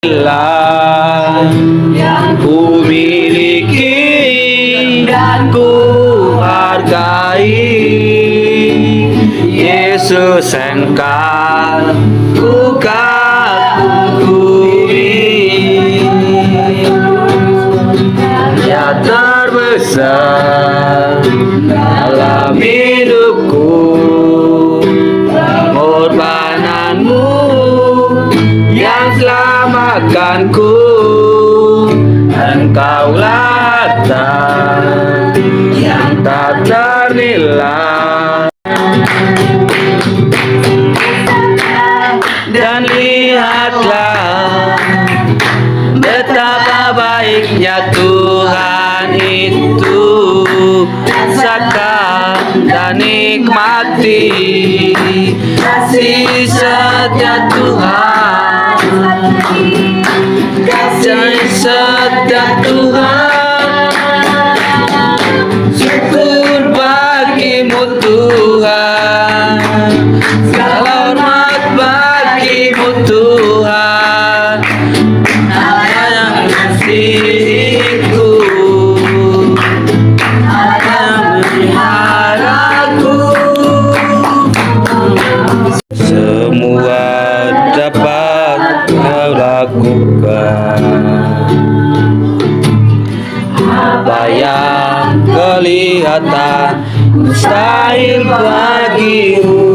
Inilah yang ku miliki dan ku hargai, Yesus engkau ku kagumi, ya terbesar dalam hidupku, pengorbananmu yang selamatkanku, engkaulah harta yang tak ternilai. Dan lihatlah betapa baiknya Tuhan itu, rasakan dan nikmati kasih setia Tuhan, kasih setia Tuhan. Syukur bagimu Tuhan, segala hormat bagimu Tuhan, Allah yang mengasihiku, Allah yang memeliharaku. Semua dapat kau lakukan, apa yang kelihatan mustahil bagimu,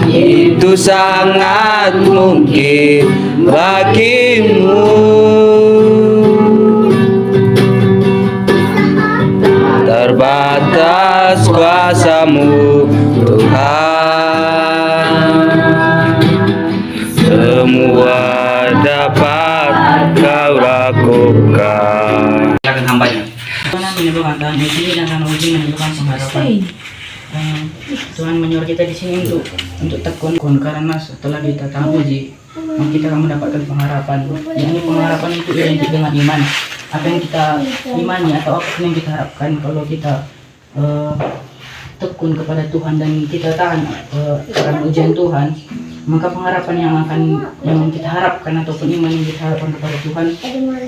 itu sangat mungkin bagimu. Terbatas kuasamu Tuhan, semua dapat kau lakukan. Silakan hambanya. Tuhan menyembuhkan dan uji dan akan uji menyembuhkan pengharapan. Tuhan menyuruh kita di sini untuk tekun karena setelah kita tahan uji, maka kita akan mendapatkan pengharapan. Yang pengharapan itu identik dengan iman. Apa yang kita imani atau apa yang kita harapkan, kalau kita tekun kepada Tuhan dan kita tahan akan ujian Tuhan, maka pengharapan yang kita harapkan ataupun iman yang kita harapkan kepada Tuhan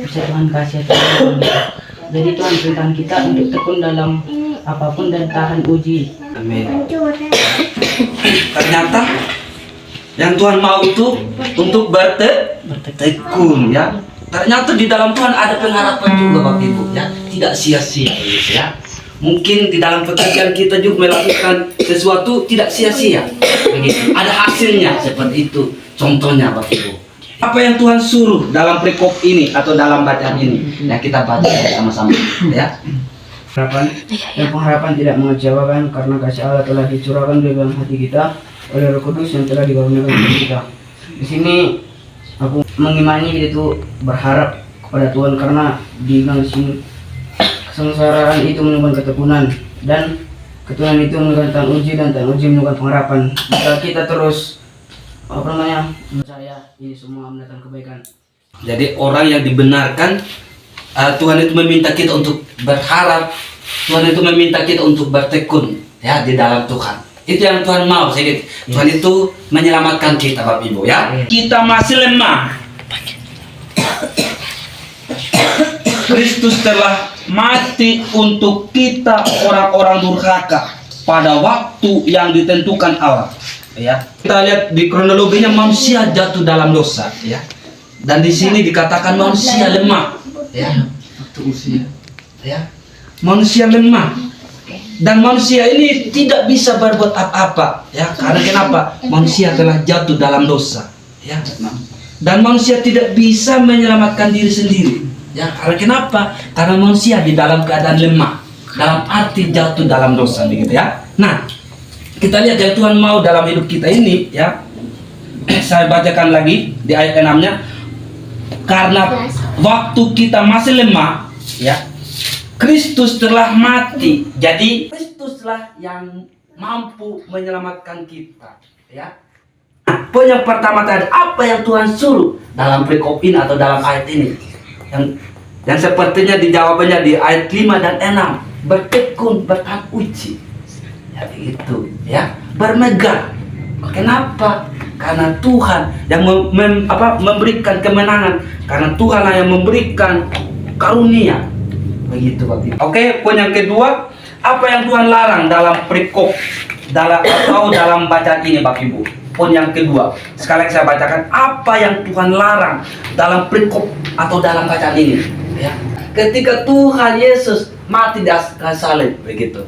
bisa Tuhan kasih atau Tuhan. Jadi Tuhan perintahkan kita untuk tekun dalam apapun dan tahan uji. Amin. Ternyata yang Tuhan mau itu untuk bertekun, ya. Ternyata di dalam Tuhan ada pengharapan juga Bapak Ibu, ya. Tidak sia-sia, ya. Mungkin di dalam pekerjaan kita juga melakukan sesuatu tidak sia-sia. Begitu. Ada hasilnya seperti itu. Contohnya Bapak Ibu, apa yang Tuhan suruh dalam perikop ini atau dalam bacaan ini, ya kita baca sama-sama, ya. Pengharapan tidak mengecewakan karena kasih Allah telah dicurahkan di dalam hati kita oleh Roh Kudus yang telah dikaruniakan kepada kita. Di sini aku mengimani itu berharap kepada Tuhan karena di dalam sini kesengsaraan itu menunjukkan ketekunan dan ketekunan itu menunjukkan tahan uji dan tahan uji menunjukkan pengharapan. Jika kita terus percaya ini semua mendatangkan kebaikan. Jadi orang yang dibenarkan, Tuhan itu meminta kita untuk berharap, Tuhan itu meminta kita untuk bertekun, ya, di dalam Tuhan. Itu yang Tuhan mau. Tuhan itu menyelamatkan kita Bapak Ibu, ya. Kita masih lemah. Kristus telah mati untuk kita orang-orang durhaka pada waktu yang ditentukan Allah, ya. Kita lihat di kronologinya manusia jatuh dalam dosa, ya. Dan di sini dikatakan manusia lemah, ya. Usia, ya. Manusia lemah. Dan manusia ini tidak bisa berbuat apa-apa, ya. Karena kenapa? Manusia telah jatuh dalam dosa, ya. Dan manusia tidak bisa menyelamatkan diri sendiri, ya. Karena kenapa? Karena manusia di dalam keadaan lemah, dalam arti jatuh dalam dosa, begitu, ya. Nah, kita lihat yang Tuhan mau dalam hidup kita ini, ya. Saya bacakan lagi di ayat 6-nya. Karena waktu kita masih lemah, ya, Kristus telah mati. Jadi Kristuslah yang mampu menyelamatkan kita, ya. Nah, poin yang pertama tadi, apa yang Tuhan suruh dalam perikop ini atau dalam ayat ini? Yang sepertinya dijawabannya di ayat 5 dan 6. Bertekun, bertahan uji. Ya begitu, ya. Bermegah. Kenapa? karena Tuhan yang memberikan kemenangan, karena Tuhan yang memberikan karunia. Begitu Bapak Ibu. Oke, poin yang kedua, apa yang Tuhan larang dalam perikop dalam bacaan ini Bapak Ibu. Poin yang kedua, sekali lagi saya bacakan apa yang Tuhan larang dalam perikop atau dalam bacaan ini. Ya. Ketika Tuhan Yesus mati di atas salib, begitu.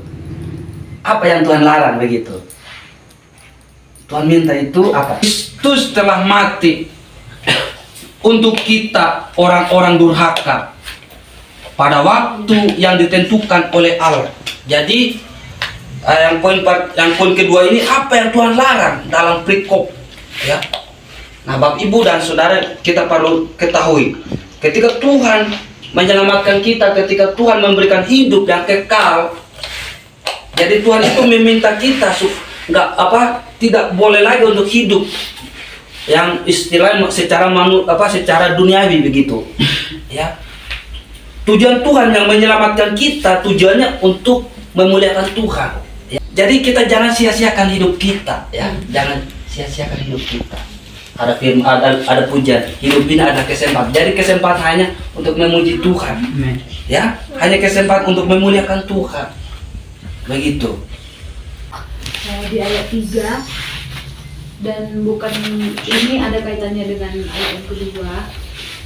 Apa yang Tuhan larang begitu? Tuhan minta itu apa? Kristus telah mati untuk kita orang-orang durhaka pada waktu yang ditentukan oleh Allah. Jadi yang poin kedua ini apa yang Tuhan larang dalam perikop, ya. Nah, Bapak Ibu dan Saudara, kita perlu ketahui ketika Tuhan menyelamatkan kita, ketika Tuhan memberikan hidup yang kekal, jadi Tuhan itu meminta kita tidak boleh lagi untuk hidup yang istilahnya secara duniawi begitu, ya. Tujuan Tuhan yang menyelamatkan kita tujuannya untuk memuliakan Tuhan, ya. Jadi kita jangan sia-siakan hidup kita, ya. Jangan sia-siakan hidup kita. Ada pujian, hidup ini ada kesempatan. Jadi kesempatan hanya untuk memuji Tuhan, ya. Hanya kesempatan untuk memuliakan Tuhan, begitu. Di ayat 3, dan bukan ini ada kaitannya dengan ayat yang kedua,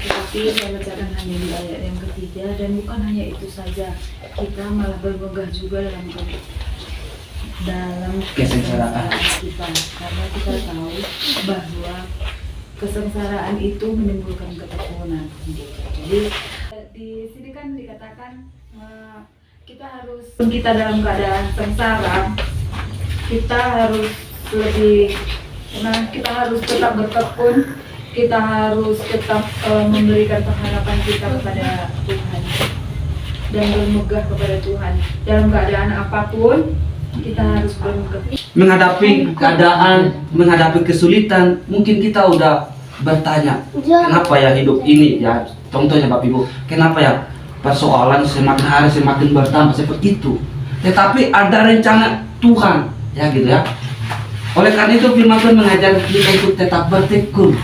tetapi saya bacakan hanya di ayat yang ketiga. Dan bukan hanya itu saja, kita malah bermegah juga dalam kesengsaraan kita, karena kita tahu bahwa kesengsaraan itu menimbulkan ketekunan. Jadi di sini kan dikatakan kita dalam keadaan sengsara, kita harus kita harus tetap bertekun, kita harus tetap memberikan pengharapan kita kepada Tuhan dan bermegah kepada Tuhan dalam keadaan apapun. Kita harus bermegah. Menghadapi keadaan, menghadapi kesulitan, mungkin kita udah bertanya, kenapa ya hidup ini, ya contohnya Bapak Ibu, kenapa ya persoalan semakin hari semakin bertambah seperti itu. Tetapi ada rencana Tuhan, ya gitu ya. Oleh karena itu firman Tuhan mengajar kita untuk tetap bertekun.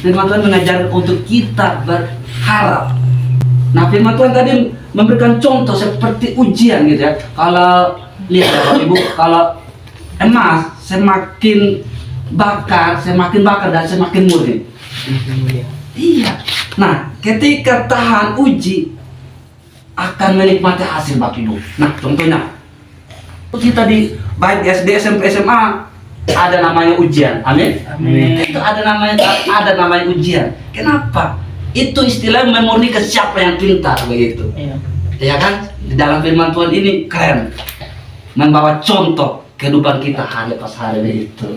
Firman Tuhan mengajar untuk kita berharap. Nah, firman Tuhan tadi memberikan contoh seperti ujian gitu ya. Kalau lihat ya Bapak Ibu, kalau emas semakin bakar dan semakin murni. Iya. Nah, ketika tahan uji akan menikmati hasil Bapak Ibu. Nah, contohnya kita di baik SD, SMP, SMA ada namanya ujian. Amin. Amin. Itu ada namanya ujian. Kenapa? Itu istilah memurnikan siapa yang pintar begitu. Iya. Ya kan? Di dalam firman Tuhan ini keren. Membawa contoh kehidupan kita hari pas hari begitu.